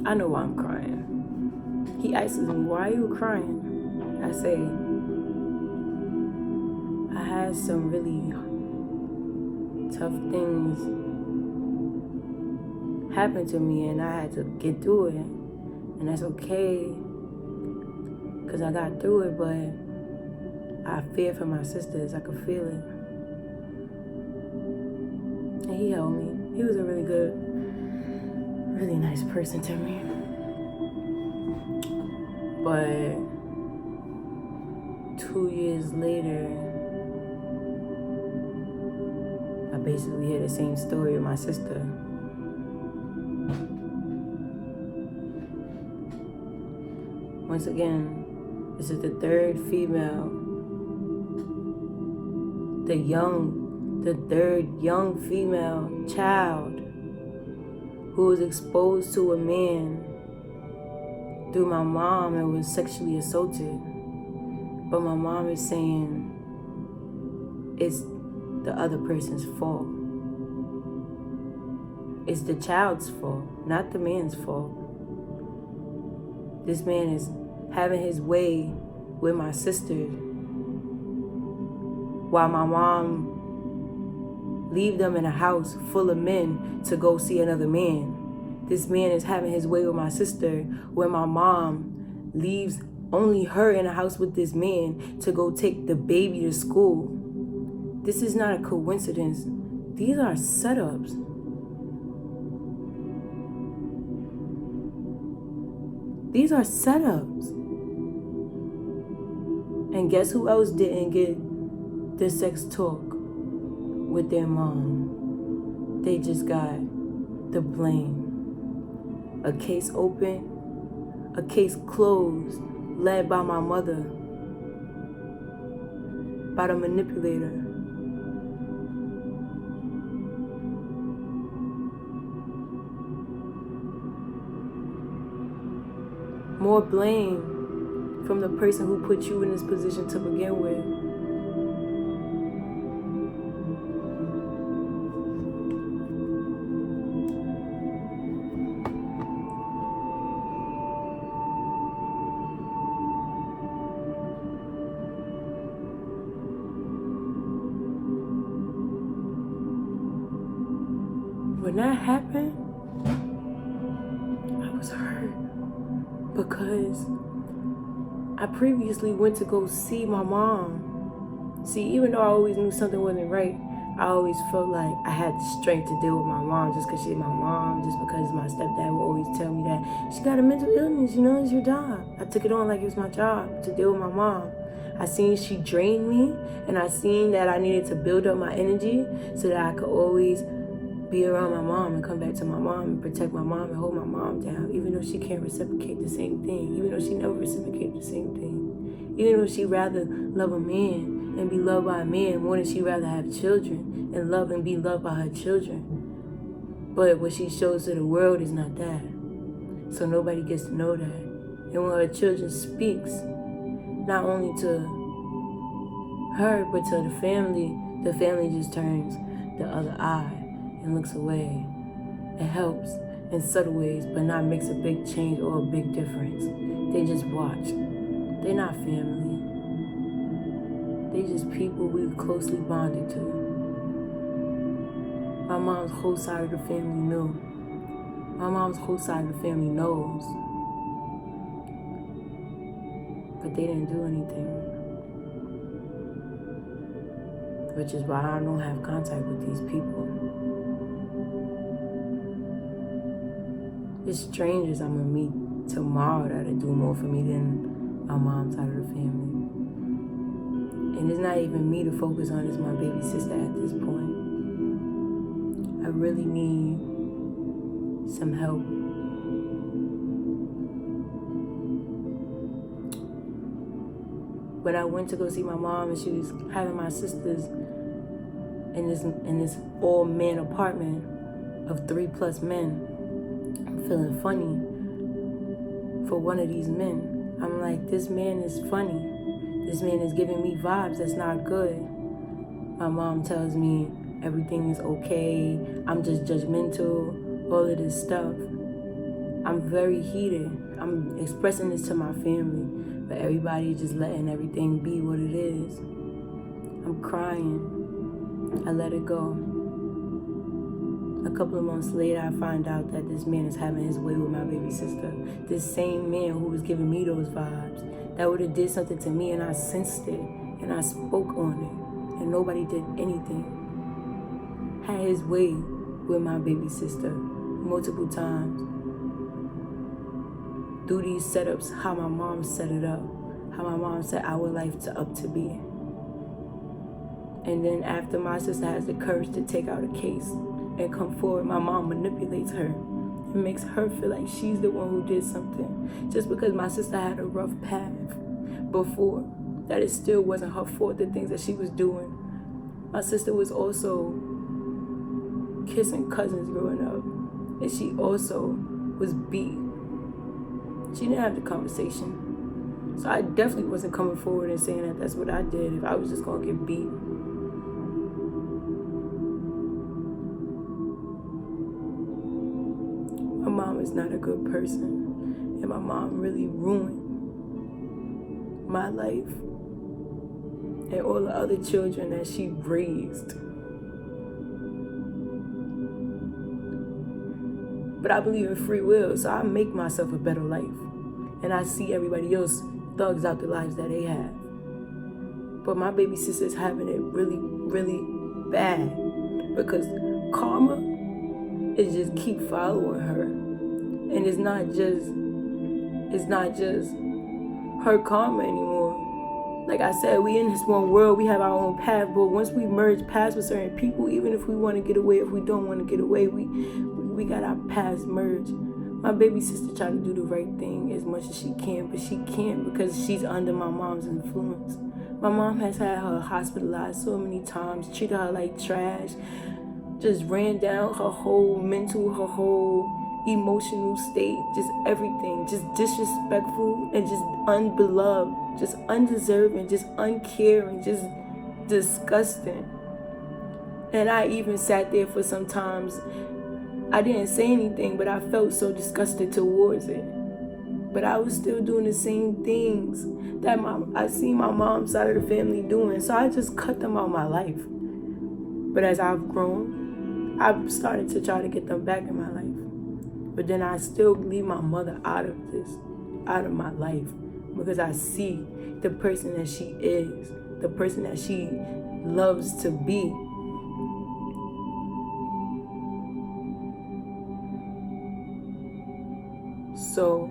I know why I'm crying. He asks me, why are you crying? I say, I had some really tough things happen to me and I had to get through it. And that's okay, because I got through it, but I fear for my sisters. I could feel it. And he helped me. He was a really good, really nice person to me. But 2 years later, I basically hear the same story with my sister. Once again, this is the third female, the third young female child who was exposed to a man through my mom and was sexually assaulted. But my mom is saying it's the other person's fault. It's the child's fault, not the man's fault. This man is having his way with my sister while my mom leave them in a house full of men to go see another man. This man is having his way with my sister where my mom leaves only her in a house with this man to go take the baby to school. This is not a coincidence. These are setups. These are setups. And guess who else didn't get the sex talk with their mom? They just got the blame. A case open, a case closed, led by my mother, by the manipulator. More blame from the person who put you in this position to begin with. When that happened, I was hurt because I previously went to go see my mom. See, even though I always knew something wasn't right, I always felt like I had the strength to deal with my mom just because she's my mom, just because my stepdad would always tell me that she got a mental illness, it's your job. I took it on like it was my job to deal with my mom. I seen she drained me, and I seen that I needed to build up my energy so that I could always be around my mom and come back to my mom and protect my mom and hold my mom down, even though she can't reciprocate the same thing, even though she never reciprocated the same thing, even though she rather love a man and be loved by a man more than she rather have children and love and be loved by her children. But what she shows to the world is not that. So nobody gets to know that. And when her children speaks, not only to her, but to the family just turns the other eye and looks away. It helps in subtle ways, but not makes a big change or a big difference. They just watch. They're not family. They just people we've closely bonded to. My mom's whole side of the family knew. My mom's whole side of the family knows. But they didn't do anything. Which is why I don't have contact with these people. It's strangers I'm gonna meet tomorrow that'll do more for me than my mom's side of the family. And it's not even me to focus on, it's my baby sister at this point. I really need some help. When I went to go see my mom and she was having my sisters in this all-man apartment of 3+ men, I'm feeling funny for one of these men. I'm like, this man is funny. This man is giving me vibes that's not good. My mom tells me everything is okay. I'm just judgmental, all of this stuff. I'm very heated. I'm expressing this to my family, but everybody just letting everything be what it is. I'm crying. I let it go. A couple of months later, I find out that this man is having his way with my baby sister. This same man who was giving me those vibes, that would have did something to me, and I sensed it, and I spoke on it, and nobody did anything. Had his way with my baby sister multiple times. Through these setups, how my mom set it up, how my mom set our life up to be. And then after my sister has the courage to take out a case and come forward, my mom manipulates her and makes her feel like she's the one who did something. Just because my sister had a rough path before, that it still wasn't her fault, the things that she was doing. My sister was also kissing cousins growing up, and she also was beat. She didn't have the conversation. So I definitely wasn't coming forward and saying that that's what I did if I was just gonna get beat. My mom is not a good person, and my mom really ruined my life and all the other children that she raised. But I believe in free will, so I make myself a better life. And I see everybody else thugs out the lives that they have. But my baby sister's having it really, really bad, because karma is just keep following her. And it's not just her karma anymore. Like I said, we in this one world, we have our own path, but once we merge paths with certain people, even if we want to get away, if we don't want to get away, we got our paths merged. My baby sister tried to do the right thing as much as she can, but she can't because she's under my mom's influence. My mom has had her hospitalized so many times, treated her like trash, just ran down her whole mental, her whole emotional state, just everything, just disrespectful and just unbeloved, just undeserving, just uncaring, just disgusting. And I even sat there for some times. I didn't say anything, but I felt so disgusted towards it. But I was still doing the same things that I see my mom's side of the family doing, so I just cut them out of my life. But as I've grown, I've started to try to get them back in my life. But then I still leave my mother out of my life, because I see the person that she is, the person that she loves to be. So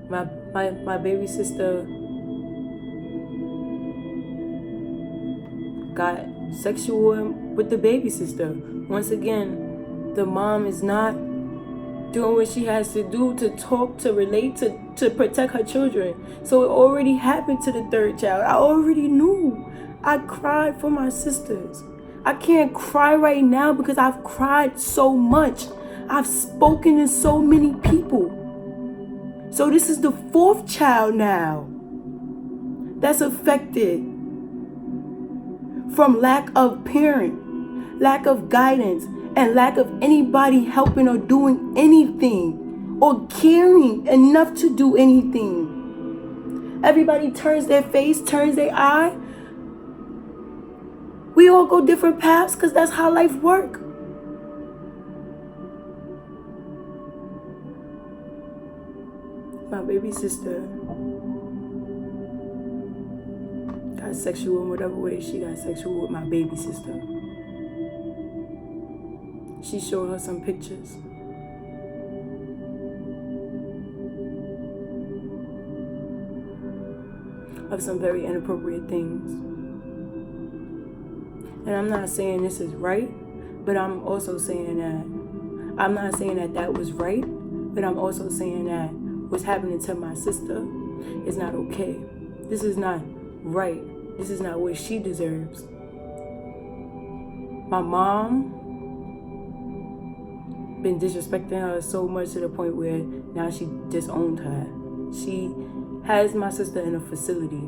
my baby sister got sexual with the baby sister. Once again, the mom is not doing what she has to do to talk, to relate, to protect her children. So it already happened to the third child. I already knew. I cried for my sisters. I can't cry right now because I've cried so much. I've spoken to so many people. So this is the fourth child now that's affected from lack of parent, lack of guidance, and lack of anybody helping or doing anything or caring enough to do anything. Everybody turns their face, turns their eye. We all go different paths because that's how life works. My baby sister got sexual in whatever way she got sexual with my baby sister. She showed her some pictures. Of some very inappropriate things. And I'm not saying this is right, but I'm also saying that I'm not saying that that was right, but I'm also saying that what's happening to my sister is not okay. This is not right. This is not what she deserves. My mom been disrespecting her so much to the point where now she disowned her. She has my sister in a facility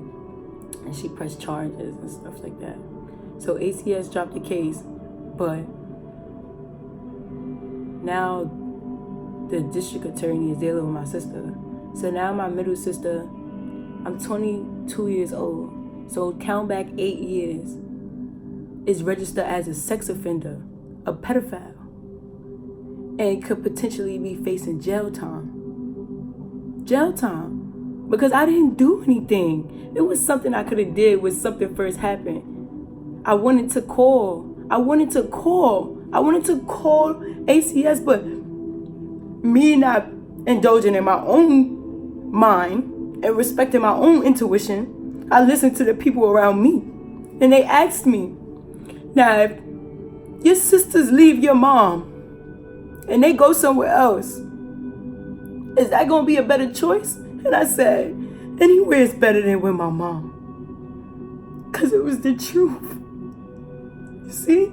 and she pressed charges and stuff like that. So ACS dropped the case, but now the district attorney is dealing with my sister. So now my middle sister, I'm 22 years old. So count back 8 years, is registered as a sex offender, a pedophile, and could potentially be facing jail time. Jail time. Because I didn't do anything. It was something I could have did when something first happened. I wanted to call ACS, but me not indulging in my own mind and respecting my own intuition, I listened to the people around me. And they asked me, now, if your sisters leave your mom and they go somewhere else, is that going to be a better choice? And I said, anywhere is better than with my mom. Because it was the truth. You see?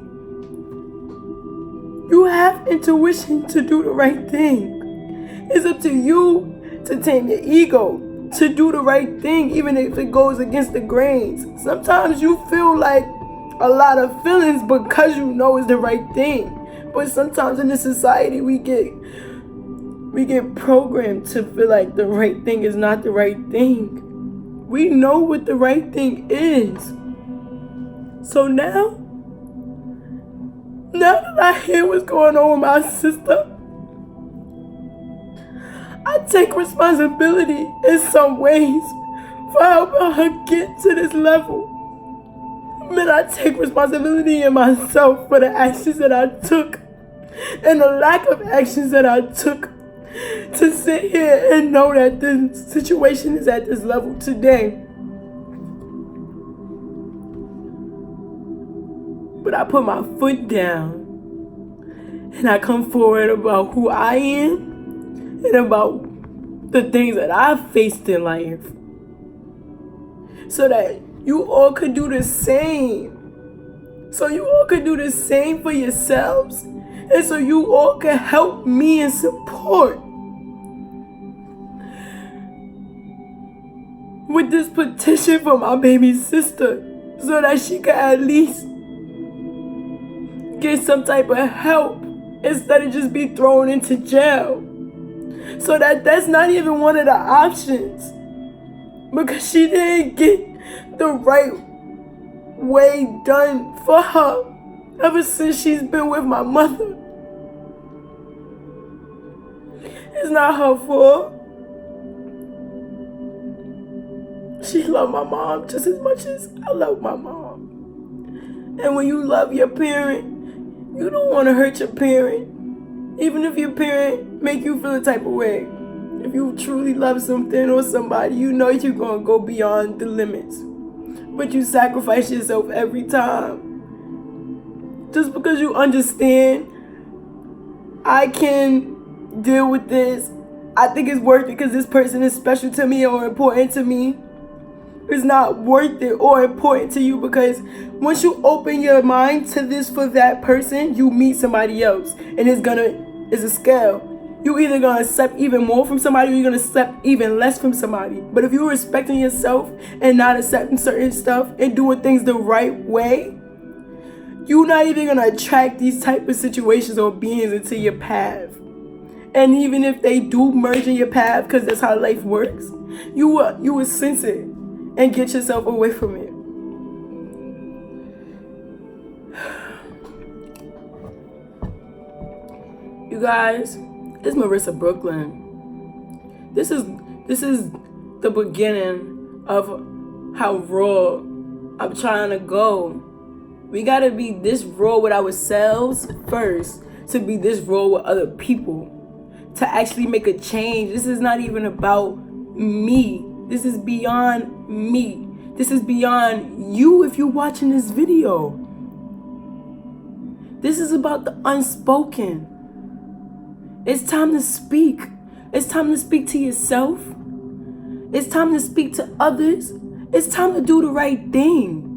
You have intuition to do the right thing. It's up to you to tame your ego, to do the right thing, even if it goes against the grains. Sometimes you feel like a lot of feelings because you know it's the right thing. But sometimes in this society, we get programmed to feel like the right thing is not the right thing. We know what the right thing is. So now that I hear what's going on with my sister, I take responsibility in some ways for helping her get to this level. Man, I take responsibility in myself for the actions that I took and the lack of actions that I took to sit here and know that the situation is at this level today. But I put my foot down and I come forward about who I am and about the things that I've faced in life, so that you all could do the same. So you all could do the same for yourselves. And so you all can help me and support with this petition for my baby sister, so that she can at least get some type of help instead of just be thrown into jail. So that's not even one of the options, because she didn't get the right way done for her ever since she's been with my mother. It's not her fault. She loved my mom just as much as I love my mom. And when you love your parent, you don't want to hurt your parent, even if your parent make you feel a type of way. If you truly love something or somebody, you know you're going to go beyond the limits. But you sacrifice yourself every time. Just because you understand, I can deal with this. I think it's worth it because this person is special to me or important to me. It's not worth it or important to you because once you open your mind to this for that person, you meet somebody else. And it's a scale. You either gonna accept even more from somebody or you're gonna accept even less from somebody. But if you're respecting yourself and not accepting certain stuff and doing things the right way, you're not even gonna attract these type of situations or beings into your path. And even if they do merge in your path, because that's how life works, you will sense it and get yourself away from it. You guys, it's Marissa Bklyn. This is the beginning of how raw I'm trying to go. We gotta be this raw with ourselves first to be this raw with other people, to actually make a change. This is not even about me. This is beyond me. This is beyond you if you're watching this video. This is about the unspoken. It's time to speak. It's time to speak to yourself. It's time to speak to others. It's time to do the right thing.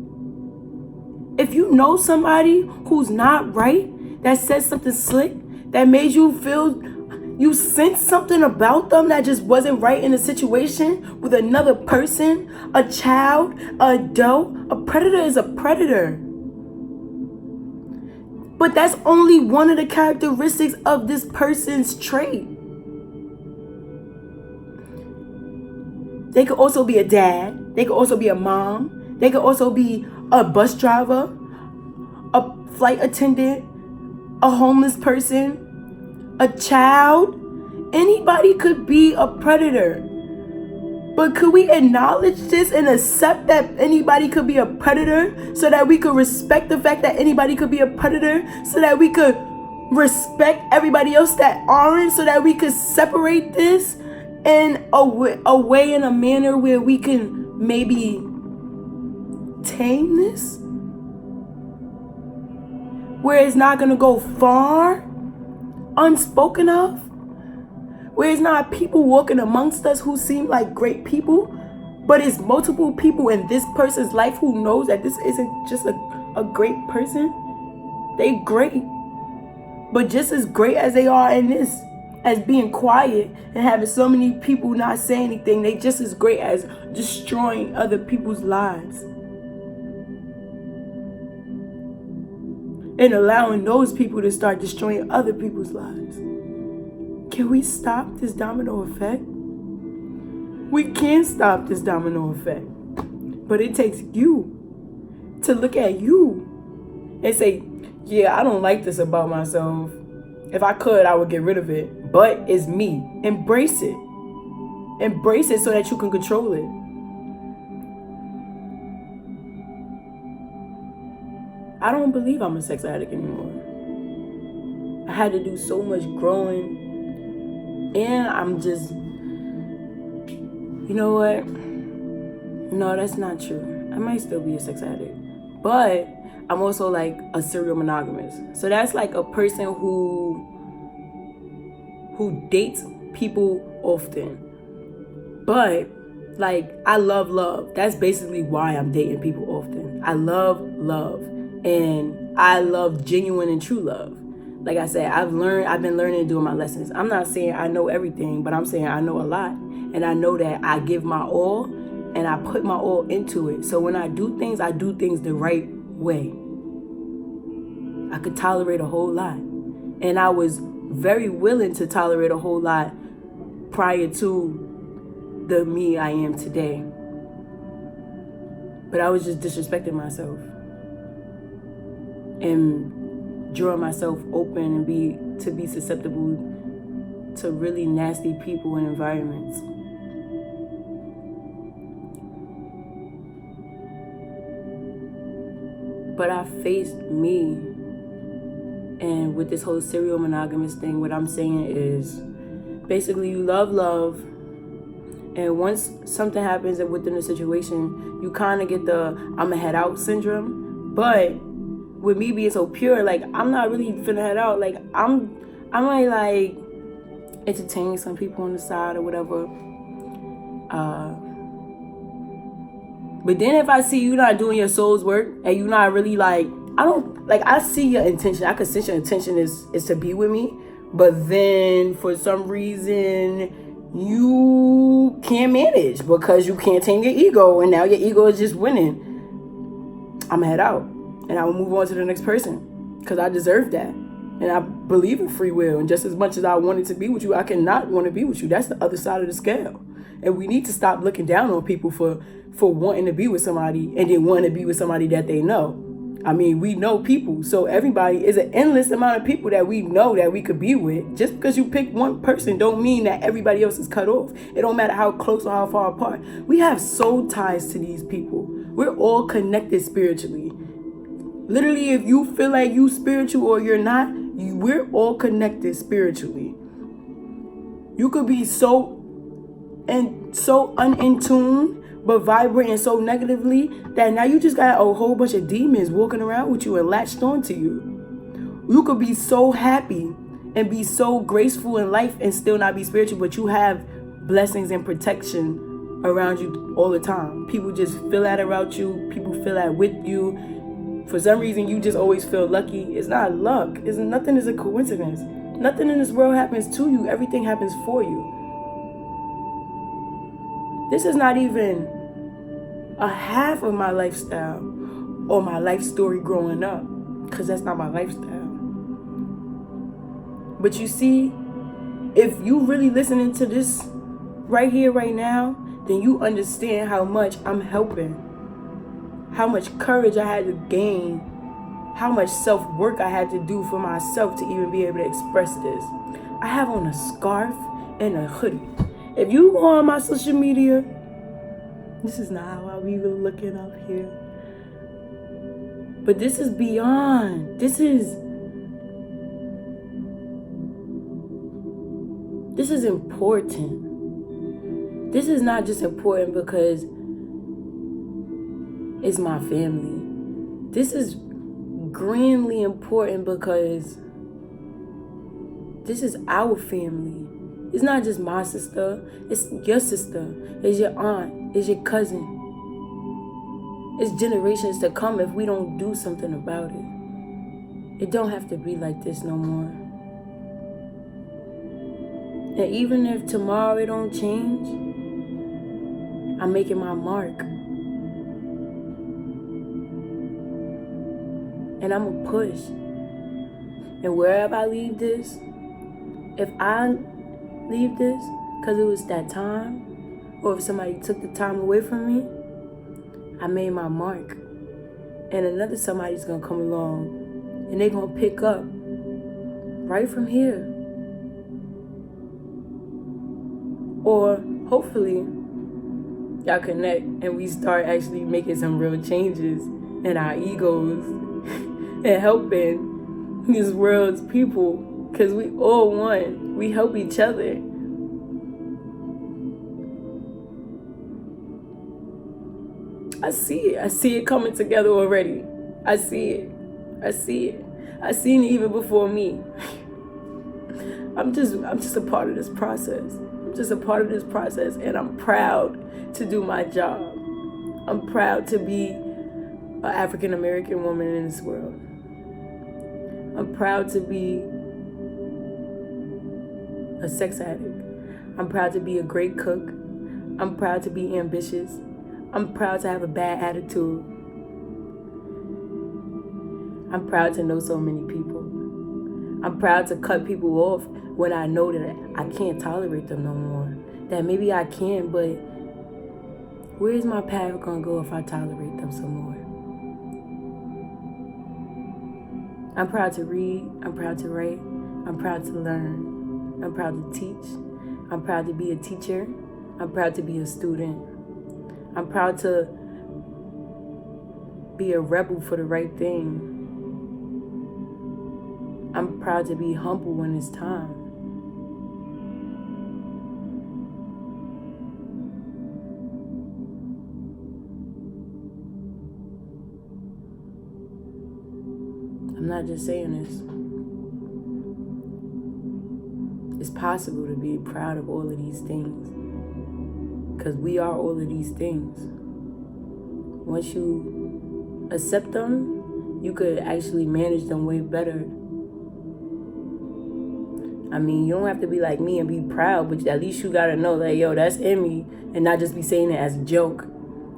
If you know somebody who's not right, that said something slick, that made you feel you sensed something about them that just wasn't right in a situation with another person, a child, a adult, a predator is a predator. But that's only one of the characteristics of this person's trait. They could also be a dad. They could also be a mom. They could also be a bus driver, a flight attendant, a homeless person, a child. Anybody could be a predator. But could we acknowledge this and accept that anybody could be a predator, so that we could respect the fact that anybody could be a predator, so that we could respect everybody else that aren't, so that we could separate this in a way, in a manner where we can maybe tame this? Where it's not going to go far, unspoken of? Where it's not people walking amongst us who seem like great people, but it's multiple people in this person's life who knows that this isn't just a great person. They great, but just as great as they are in this, as being quiet and having so many people not saying anything, they just as great as destroying other people's lives and allowing those people to start destroying other people's lives. Can we stop this domino effect? We can stop this domino effect. But it takes you to look at you and say, yeah, I don't like this about myself. If I could, I would get rid of it. But it's me. Embrace it. Embrace it so that you can control it. I don't believe I'm a sex addict anymore. I had to do so much growing. And I'm just, you know what? No, that's not true. I might still be a sex addict. But I'm also like a serial monogamous. So that's like a person who dates people often. But like, I love love. That's basically why I'm dating people often. I love love. And I love genuine and true love. Like I said, I've been learning and doing my lessons. I'm not saying I know everything, but I'm saying I know a lot. And I know that I give my all and I put my all into it. So when I do things the right way. I could tolerate a whole lot. And I was very willing to tolerate a whole lot prior to the me I am today. But I was just disrespecting myself and drawing myself open and be susceptible to really nasty people and environments. But I faced me, and with this whole serial monogamous thing, what I'm saying is basically you love love, and once something happens within the situation, you kind of get the I'ma head out syndrome. But with me being so pure, like, I'm not really finna head out. Like, I might like entertain some people on the side or whatever. But then if I see you not doing your soul's work and you not really like, I see your intention. I can sense your intention is to be with me. But then for some reason you can't manage because you can't tame your ego, and now your ego is just winning. I'ma head out. And I will move on to the next person because I deserve that. And I believe in free will. And just as much as I wanted to be with you, I cannot want to be with you. That's the other side of the scale. And we need to stop looking down on people for wanting to be with somebody and then wanting to be with somebody that they know. I mean, we know people. So everybody is an endless amount of people that we know that we could be with. Just because you pick one person don't mean that everybody else is cut off. It don't matter how close or how far apart. We have soul ties to these people. We're all connected spiritually. Literally, if you feel like you spiritual or you're not, we're all connected spiritually. You could be so in tune, but vibrating so negatively that now you just got a whole bunch of demons walking around with you and latched onto you. You could be so happy and be so graceful in life and still not be spiritual, but you have blessings and protection around you all the time. People just feel that about you. People feel that with you. For some reason, you just always feel lucky. It's not luck. Nothing is a coincidence. Nothing in this world happens to you. Everything happens for you. This is not even a half of my lifestyle or my life story growing up, because that's not my lifestyle. But you see, if you really listening to this right here, right now, then you understand how much I'm helping. How much courage I had to gain. How much self-work I had to do for myself to even be able to express this. I have on a scarf and a hoodie. If you go on my social media, this is not how I be looking up here. But this is beyond. This is important. This is not just important because it's my family. This is grandly important because this is our family. It's not just my sister. It's your sister. It's your aunt. It's your cousin. It's generations to come if we don't do something about it. It don't have to be like this no more. And even if tomorrow it don't change, I'm making my mark. And I'm gonna push. And wherever I leave this, if I leave this because it was that time, or if somebody took the time away from me, I made my mark. And another somebody's gonna come along and they're gonna pick up right from here. Or hopefully y'all connect and we start actually making some real changes in our egos and helping these world's people, because we all one. We help each other. I see it coming together already. I see it. I seen it even before me. I'm just a part of this process. And I'm proud to do my job. I'm proud to be an African American woman in this world. I'm proud to be a sex addict. I'm proud to be a great cook. I'm proud to be ambitious. I'm proud to have a bad attitude. I'm proud to know so many people. I'm proud to cut people off when I know that I can't tolerate them no more. That maybe I can, but where's my path gonna go if I tolerate them some more? I'm proud to read. I'm proud to write. I'm proud to learn. I'm proud to teach. I'm proud to be a teacher. I'm proud to be a student. I'm proud to be a rebel for the right thing. I'm proud to be humble when it's time. I'm not just saying this. It's possible to be proud of all of these things, because we are all of these things. Once you accept them, you could actually manage them way better. I mean, you don't have to be like me and be proud, but at least you gotta know that, yo, that's in me, and not just be saying it as a joke,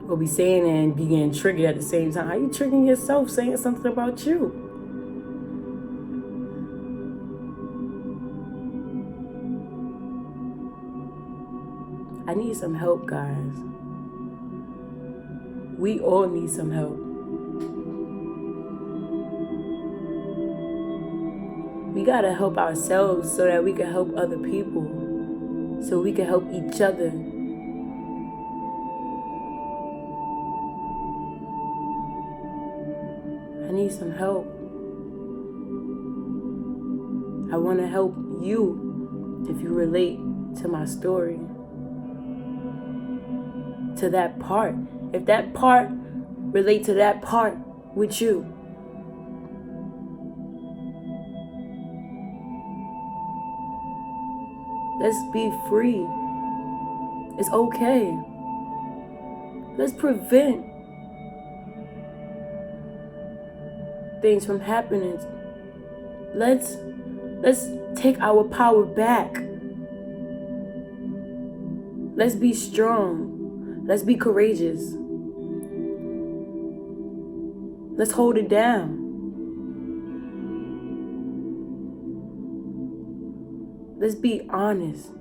or be saying it and be getting triggered at the same time. How you triggering yourself saying something about you? I need some help, guys. We all need some help. We gotta help ourselves so that we can help other people, so we can help each other. I need some help. I want to help you if you relate to my story, to that part. If that part relate to that part with you. Let's be free. It's okay. Let's prevent things from happening. Let's take our power back. Let's be strong. Let's be courageous. Let's hold it down. Let's be honest.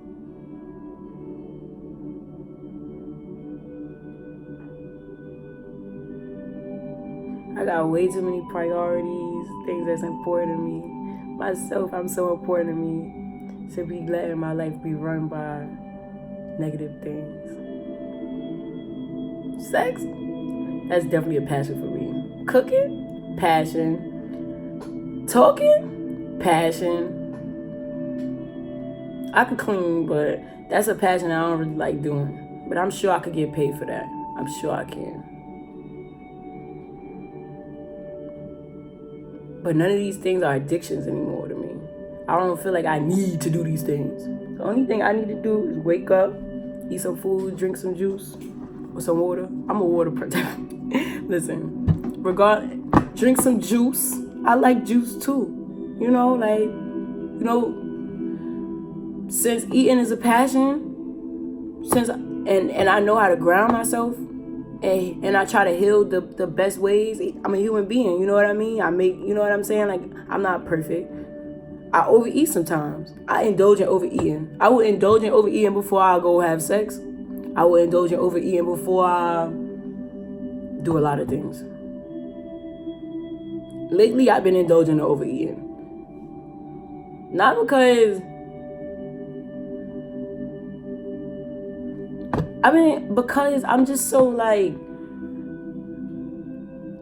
I got way too many priorities, things that's important to me. Myself, I'm so important to me to be letting my life be run by negative things. Sex, that's definitely a passion for me. Cooking, passion. Talking, passion. I could clean, but that's a passion I don't really like doing. But I'm sure I could get paid for that. I'm sure I can. But none of these things are addictions anymore to me. I don't feel like I need to do these things. The only thing I need to do is wake up, eat some food, drink some juice, or some water. I'm a water person. Listen, drink some juice. I like juice too. Since eating is a passion, and I know how to ground myself, and I try to heal the best ways. I'm a human being, you know what I mean? You know what I'm saying? Like, I'm not perfect. I overeat sometimes. I indulge in overeating. I would indulge in overeating before I go have sex. I would indulge in overeating before I do a lot of things. Lately, I've been indulging in overeating. Not because because I'm just so like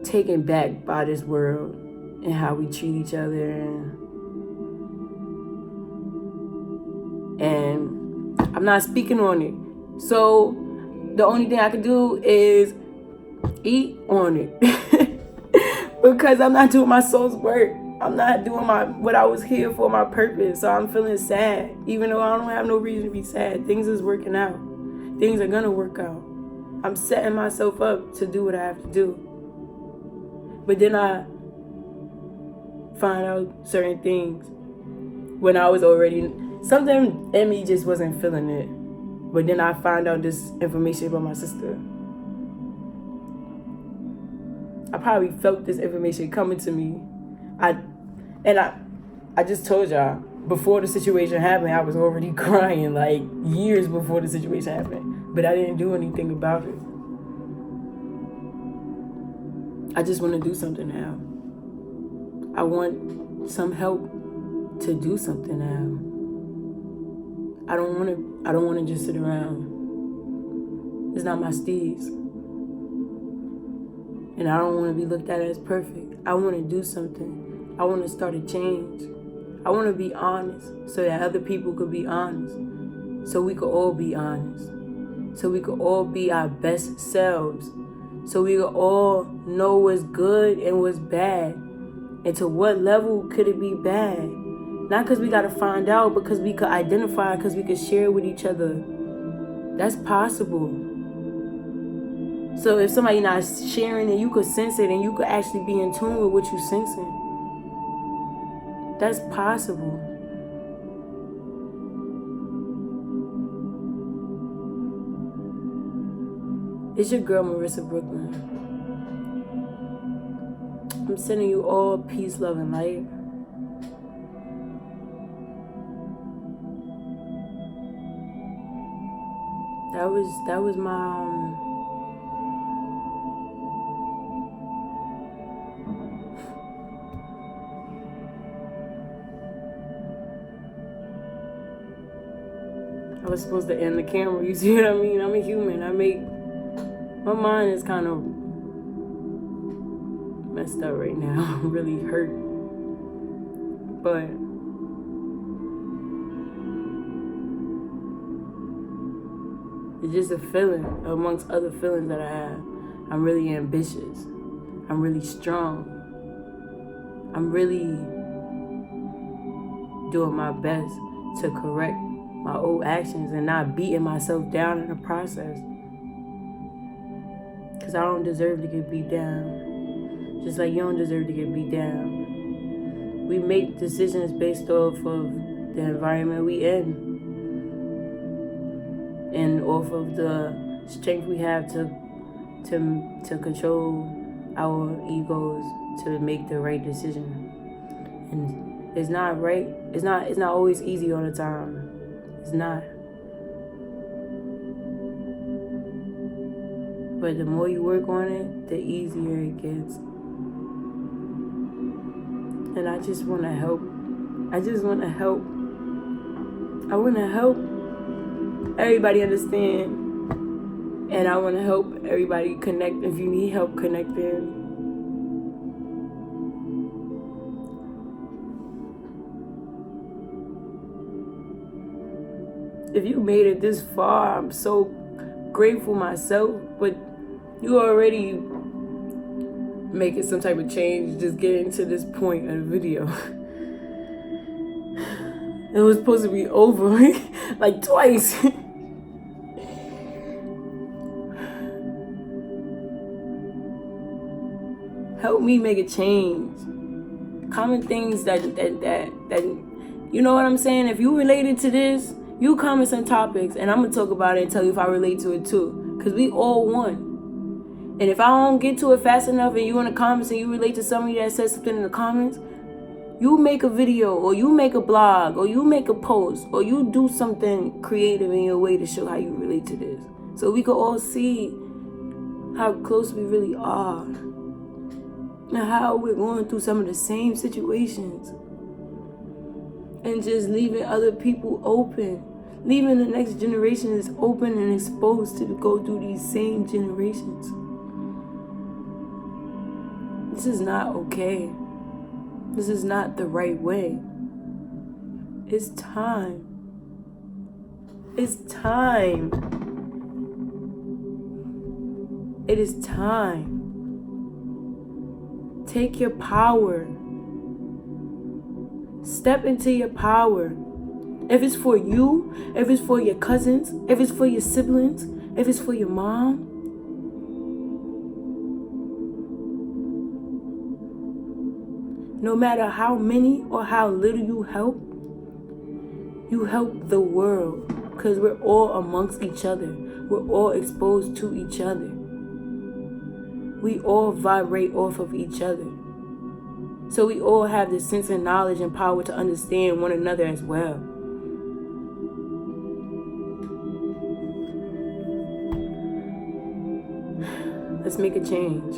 taken back by this world and how we treat each other, and I'm not speaking on it. So the only thing I can do is eat on it because I'm not doing my soul's work. I'm not doing what I was here for, my purpose. So I'm feeling sad, even though I don't have no reason to be sad. Things is working out. Things are gonna work out. I'm setting myself up to do what I have to do. But then I find out certain things when I was already, something in me just wasn't feeling it. But then I find out this information about my sister. I probably felt this information coming to me. I just told y'all, before the situation happened, I was already crying, like years before the situation happened. But I didn't do anything about it. I just want to do something now. I want some help to do something now. I don't want to just sit around. It's not my steez. And I don't want to be looked at as perfect. I want to do something. I want to start a change. I want to be honest so that other people could be honest. So we could all be honest. So we could all be our best selves. So we could all know what's good and what's bad. And to what level could it be bad? Not because we got to find out, because we could identify, because we could share with each other. That's possible. So if somebody not sharing and you could sense it and you could actually be in tune with what you're sensing, that's possible. It's your girl, Marissa Bklyn. I'm sending you all peace, love, and light. That was my I was supposed to end the camera. You see what I mean? I'm a human. My mind is kind of messed up right now. I'm really hurt. But it's just a feeling amongst other feelings that I have. I'm really ambitious. I'm really strong. I'm really doing my best to correct my old actions and not beating myself down in the process. Because I don't deserve to get beat down. Just like you don't deserve to get beat down. We make decisions based off of the environment we in. And off of the strength we have to control our egos to make the right decision. And it's not right. It's not always easy all the time. It's not. But the more you work on it, the easier it gets. And I just want to help. I just want to help. I want to help everybody understand. And I want to help everybody connect. If you need help connecting, if you made it this far, I'm so grateful myself. But you already making some type of change just getting to this point of the video. It was supposed to be over like twice. Help me make a change. Comment things that you know what I'm saying? If you related to this, you comment some topics and I'm gonna talk about it and tell you if I relate to it too. Cause we all one. And if I don't get to it fast enough and you in the comments and you relate to somebody that says something in the comments, you make a video or you make a blog or you make a post or you do something creative in your way to show how you relate to this. So we can all see how close we really are and how we're going through some of the same situations. And just leaving other people open. Leaving the next generation is open and exposed to go through these same generations. This is not okay. This is not the right way. It's time. It's time. It is time. Take your power. Step into your power. If it's for you, if it's for your cousins, if it's for your siblings, if it's for your mom. No matter how many or how little you help the world. Because we're all amongst each other. We're all exposed to each other. We all vibrate off of each other. So we all have this sense of knowledge and power to understand one another as well. Let's make a change.